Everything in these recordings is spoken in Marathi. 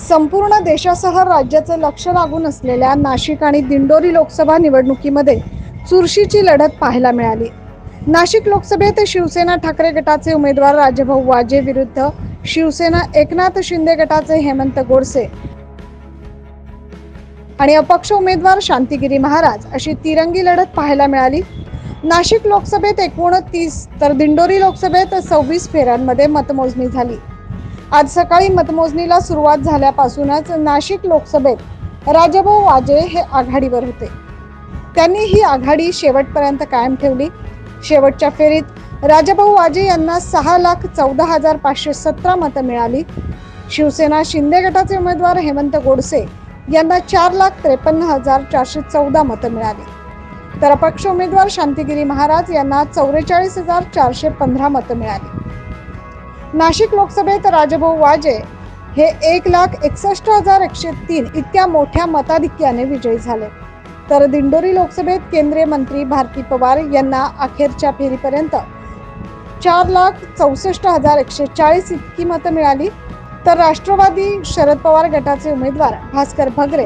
संपूर्ण देशासह राज्याचं लक्ष लागून असलेल्या नाशिक आणि दिंडोरी लोकसभा निवडणुकीमध्ये चुरशीची लढत पाहायला मिळाली। नाशिक लोकसभेत शिवसेना ठाकरे गटाचे उमेदवार राजाभाऊ वाजे विरुद्ध शिवसेना एकनाथ शिंदे गटाचे हेमंत गोडसे आणि अपक्ष उमेदवार शांतिगिरी महाराज अशी तिरंगी लढत पाहायला मिळाली। नाशिक लोकसभेत 29 तर दिंडोरी लोकसभेत 26 फेऱ्यांमध्ये मतमोजणी झाली। आज सकाळी मतमोजणीला सुरुवात झाल्यापासूनच नाशिक लोकसभेत राजाभाऊ वाजे हे आघाडीवर होते। त्यांनी ही आघाडी शेवटपर्यंत कायम ठेवली। शेवटच्या फेरीत राजाभाऊ वाजे यांना 6,14,517 मतं मिळाली। शिवसेना शिंदे गटाचे उमेदवार हेमंत गोडसे यांना 4,53,414 मतं मिळाली, तर अपक्ष उमेदवार शांतिगिरी महाराज यांना 44,415 मतं मिळाली। नाशिक लोकसभेत राजाभाऊ वाजे हे 1,61,103 इतक्या मोठ्या मताधिक्याने विजयी झाले, तर दिंडोरी लोकसभेत केंद्रीय मंत्री भारती पवार यांना अखेरच्या फेरीपर्यंत 4,64,140 इतकी मतं मिळाली, तर राष्ट्रवादी शरद पवार गटाचे उमेदवार भास्कर भगरे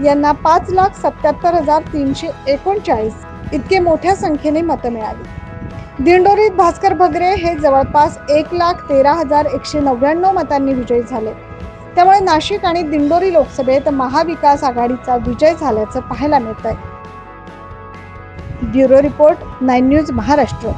यांना 5,77,339 इतके मोठ्या संख्येने मतं मिळाली। दिंडोरीत भास्कर भगरे हे जवळपास 1,13,199 मतांनी विजयी झाले। त्यामुळे नाशिक आणि दिंडोरी लोकसभेत महाविकास आघाडीचा विजय झाल्याचं पाहायला मिळतंय। Bureau report 9 news Maharashtra.